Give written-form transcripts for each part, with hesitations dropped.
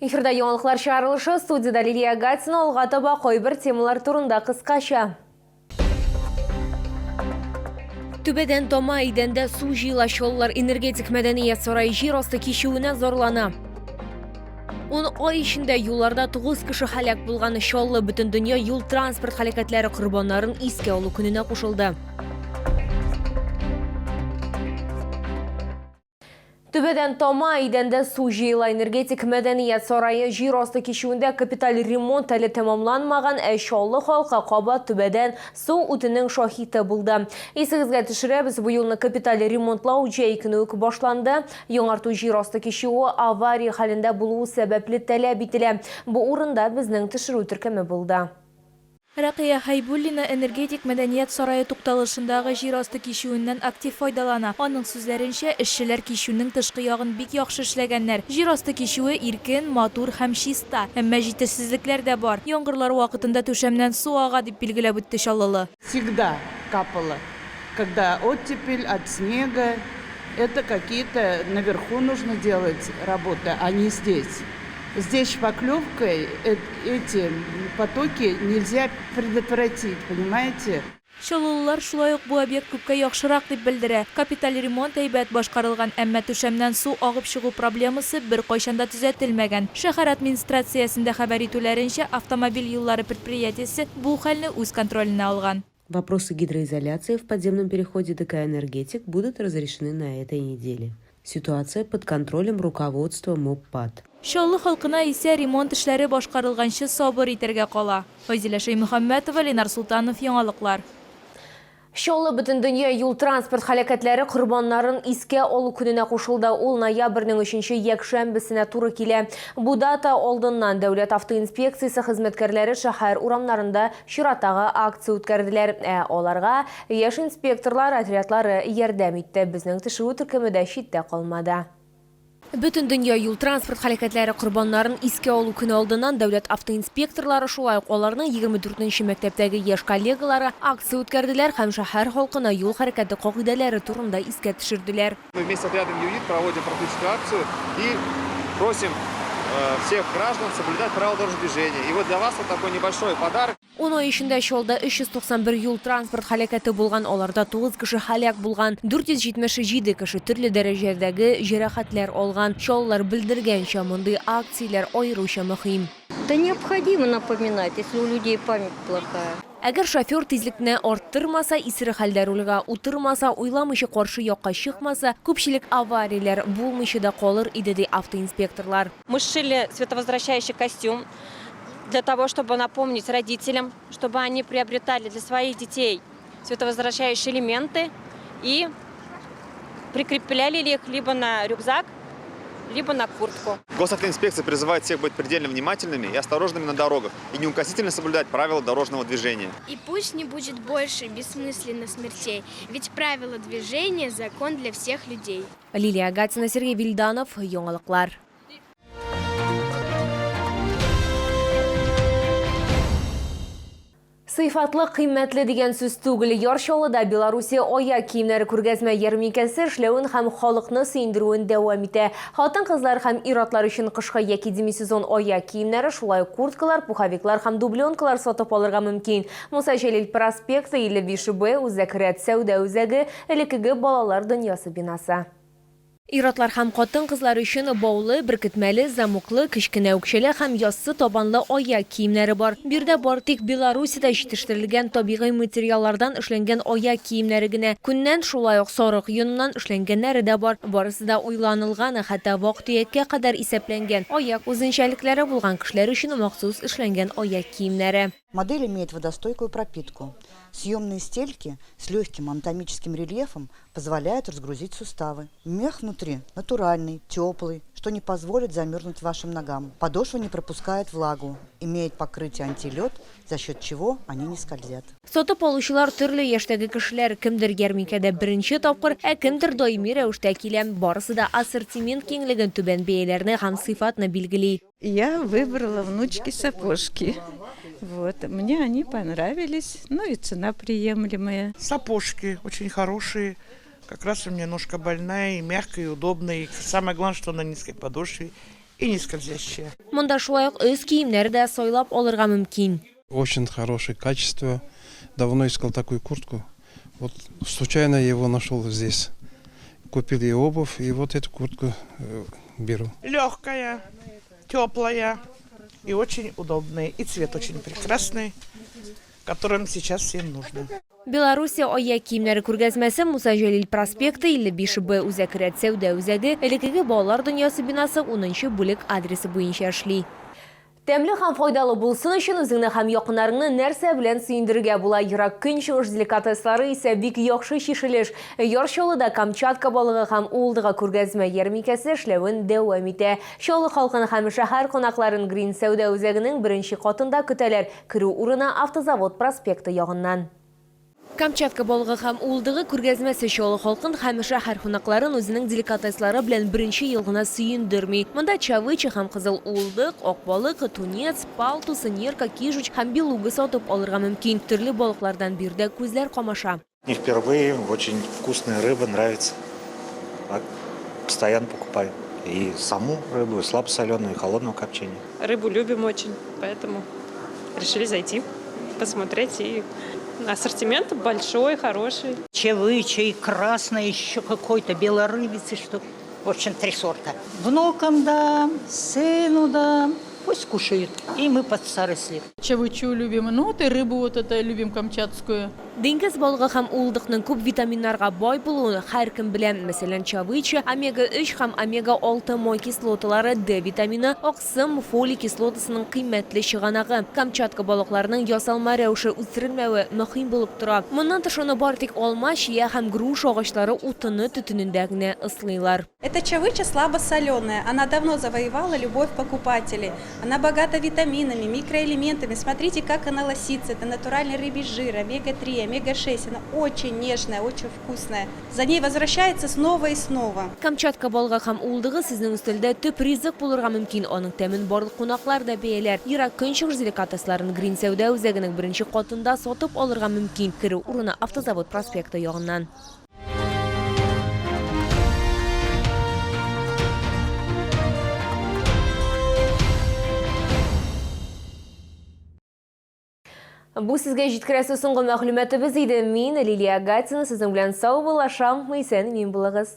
Эфирда яңалыклар чыгарылышы, студияда Лилия Гатина, алга таба койбир темалар турында кыскача. Түбеден тома иденде су жыйыла шоллар энергетик мәдәният сарайы жер асты кишүүнә зарлана. 10 ай ишендә юлларда 9 кеше халак булганы шоллы бүтән дөнья юл транспорт халакәтләре корбаннарын искә алу көненә кушылды. Түбеден тома иденде су жыйыла энергетик мәдәният сарайы жер асты кишүүндә капиталь ремонт әле тәмамланмаган шоллы халкы кабат түбәдән су үтенең шаһиты булды. Исегезгә төшерәбез, бу елны капиталь ремонтлау җәйкене үк башланды. Яңарту жер асты кишүе авария хәлендә булуы сәбәпле таләп ителә. Бу урында безнең төшерү төркеме булды. Ракия Хайбуллина энергетик мәдәният сарайы тукталышындагы жер асты кишүүннән актив файдалана. Аның сүзләренчә, эшчеләр кишүүнең тышкы ягын бик яхшы эшләгәннәр. Жер асты кишүүе иркен, матур һәм чиста. Әмма җитешсезлекләр дә бар. Яңгырлар вакытында түшәмнән су ага дип билгеләп үтте Чаллылы. Всегда капало. Когда оттепель от снега, это какие-то наверху нужно делать работы, а не здесь. Здесь шпаклевкой эти потоки нельзя предотвратить, понимаете? Чаллылылар шулай ук бу объект күпкә яхшырак дип белдерә. Капиталь ремонт әйбәт башкарылган, әмма түшәмнән су агып чыгу проблемасы бер кайчанда төзәтелмәгән. Шәһәр администрациясендә хәбәр итүләренчә, автомобиль юллары предприятиесе бу хәлне үз контроленә алган. Вопросы гидроизоляции в подземном переходе ДК «Энергетик» будут разрешены на этой неделе. Ситуация под контролем руководства МОППАД. Чаллы халкына исә ремонт эшләре башкарылганчы сабыр итәргә кала. Фазилә Шәймөхәммәтова, Ленар Султанов, яңалыклар. Шоллы бүтән дөнья юл транспорт халакәтләре корбаннарын искә алу көненә кушылды. Ул ноябрьнең 3-нче якшәмбесенә туры килә. Бу дата алдыннан дәүләт автоинспекциясе хезмәткәрләре шәһәр урамнарында чираттагы акция үткәрделәр. Аларга яшь инспекторлар отрядлары ярдәм итте. Безнең төшерү төркеме читтә калмады. Бүтән дөнья юл транспорт халакәтләре корбаннарын искә алу көне алдыннан дәүләт автоинспекторлары шулай ук аларның 24-нче мәктәптәге яшь коллегалары акция үткәрделәр һәм шәһәр халкына юл хәрәкәте кагыйдәләре турында искә төшерделәр. Мы вместе с отрядом ЮНИТ проводим практическую акцию и просим всех граждан соблюдать правила дорожного движения. И вот для вас вот такой небольшой подарок. 10 ай эчендә Чаллыда 391 юл транспорт халакәте булган, аларда 9 кеше халак булган, 477 кеше төрле дәрәҗәдәге җәрәхәтләр алган. Чаллылар белдергәнчә, мондый акцияләр аеруча мөһим. Да необходимо напоминать, если у людей память плохая. Әгәр шофер тизлекне арттырмаса, исере хәлдә рульгә утырмаса, уйламыйча каршы якка чыкмаса, күпчелек аварияләр булмыйча да калыр иде ди автоинспекторлар. Мы сшили световозвращающий костюм для того, чтобы напомнить родителям, чтобы они приобретали для своих детей световозвращающие элементы и прикрепляли их либо на рюкзак, либо на куртку. Госавтоинспекция призывает всех быть предельно внимательными и осторожными на дорогах и неукоснительно соблюдать правила дорожного движения. И пусть не будет больше бессмысленных смертей, ведь правила движения – закон для всех людей. Лилия Гатина, Сергей Вильданов, яңалыклар. Сыйфатлы, кыйммәтле дигән сүз түгел. Чаллыда Белоруссия аяк киемнәре күргәзмә ярминкәсе эшләвен һәм халыкны сөендерүен дәвам итә. Хатын-кызлар һәм ир-атлар өчен кышкы яки демисезон аяк киемнәре, шулай курткалар, пуховиклар һәм дубленкалар сатып алырга мөмкин. Муса Җәлил проспекты 55Б Үзәкрәт сәүдә үзәге элекеге балалар дөньясы бинасы. Ир-атлар һәм хатын-кызлар өчен баулы, беркетмәле, замуклы, кечкенә үкчәле һәм яссы табанлы аяк киемнәре бар. Бирдә бар тик Белоруссиядә җитештерелгән табигый материаллардан эшләнгән аяк киемнәре генә. Күннән шулай ук сарык йоннан эшләнгәннәре дә бар. Барысы да уйланылган, хәтта вак-төяккә кадәр исәпләнгән. Аяк үзенчәлекләре булган кешеләр өчен махсус эшләнгән аяк киемнәре. Модель имеет водостойкую пропитку. Съемные стельки с легким анатомическим рельефом позволяют разгрузить суставы. Мех внутри натуральный, теплый, что не позволит замерзнуть вашим ногам. Подошва не пропускает влагу, имеет покрытие антилед, за счет чего они не скользят. Сатып алучылар төрле яшьтәге кешеләр, кемдер ярминкәдә беренче тапкыр, кемдер даими рәвештә килә. Барысы да ассортимент киңлеген, түбән бәяләрне һәм сыйфатны билгели. Я выбрала внучки сапожки. Вот, мне они понравились, ну и цена приемлемая. Сапожки очень хорошие, как раз у меня ножка больная, и мягкая, и удобная. И самое главное, что на низкой подошве и не скользящая. Монда шулай ук өз киемнәре дә сайлап алырга мөмкин. Очень хорошее качество. Давно искал такую куртку. Вот случайно его нашел здесь. Купил и обувь, и вот эту куртку беру. Легкая, теплая и очень удобная. И цвет очень прекрасный, которым сейчас всем нужно. Белоруссия аяк киемнәре күргәзмәсе Муса Җәлил проспекты 55Б үзәк сәүдә үзәге элеккеге балалар дөньясы бинасы 10-нчы бүлек адресы буенча эшли. Тәмле һәм файдалы булсын өчен үзеңне һәм якыннарыңны нәрсә белән сөендерергә була. Ерак көнчыгыш деликатеслары исә бик яхшы чишелеш. Ярчалыда Камчатка балыгы һәм Улдыга күргәзмә ярминкәсе эшләвен дәвам итә. Чаллы халкын һәм шәһәр кунакларын Грин сәүдә үзәгенең беренче катында көтәләр. Керү урыны Автозавод проспекты ягыннан. Камчатка балыгы һәм Улдыгы күргәзмәсе Чаллы халкын һәм шәһәр кунакларын үзенең деликатеслары белән беренче ел гына сөендерми. Монда чавыча һәм кызыл улдык, ак балык, тунец, палтус, нерка, кижуч һәм белугы сатып алырга мөмкин. Төрле балыклардан бирдә күзләр камаша. Не впервые, очень вкусная рыба, нравится. Постоянно покупаю. И саму рыбу, и слабосоленую, и холодного копчения. Рыбу любим очень, поэтому решили зайти, посмотреть. И ассортимент большой, хороший. Чавыча и красная, еще какой-то белорыбицы, что, в общем, 3 сорта. Внукам дам, сыну дам, пусть кушают. И мы под старость лет. Чавычу любим, ну вот и рыбу вот это любим камчатскую. Диңгез балыгы һәм улдыкның күп витаминнарга бай булуын һәркем белән. Мәсәлән, чавыча, омега-3 һәм омега-6 май кислоталары, D витамины, аксым, фолий кислотасының кыйммәтле чыганагы. Камчатка балыкларының ясалма рәвешле үстерелмәве мөһим булып тора. Моннан тыш аны бары тик алма, чия һәм груш агачлары утыны төтенендә генә ыслыйлар. Эта чавыча слабосоленая. Она давно завоевала любовь покупателей. Она богата витаминами, микроэлементами. Смотрите, как она лосится. Это натуральный рыбий жир, омега-3, омега-6. Она очень нежная, очень вкусная. За ней возвращается снова и снова. Камчатка балыгы һәм Улдыгы сезнең өстәлдә төп ризык булырга мөмкин. Аның тәмен барлык кунаклар да бәяләр. Ерак көнчыгыш деликатесларын Грин сәүдә үзәгенең беренче катында сатып алырга мөмкин. Керү урыны Автозавод проспекты ягыннан. Бу сезгә җиткерәсе соңгы мәгълүматыбыз иде. Мин Лилия Гатина, сезнең белән сау булашам. Исән мин булыгыз.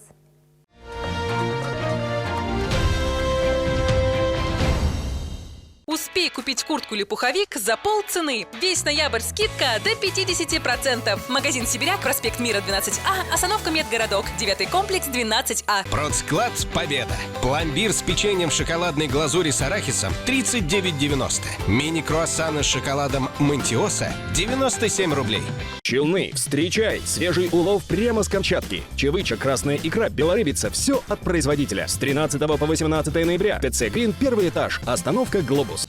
Успей купить куртку или пуховик за полцены. Весь ноябрь скидка до 50%. Магазин «Сибиряк», проспект Мира, 12А, остановка Медгородок, 9-й комплекс, 12А. Продсклад «Победа». Пломбир с печеньем шоколадной глазури с арахисом 39,90. Мини-круассаны с шоколадом «Монтиоса» 97 рублей. Челны, встречай! Свежий улов прямо с Камчатки. Чавыча, красная икра, белорыбица. Все от производителя. С 13 по 18 ноября. ТЦ «Грин», 1-й этаж. Остановка «Глобус».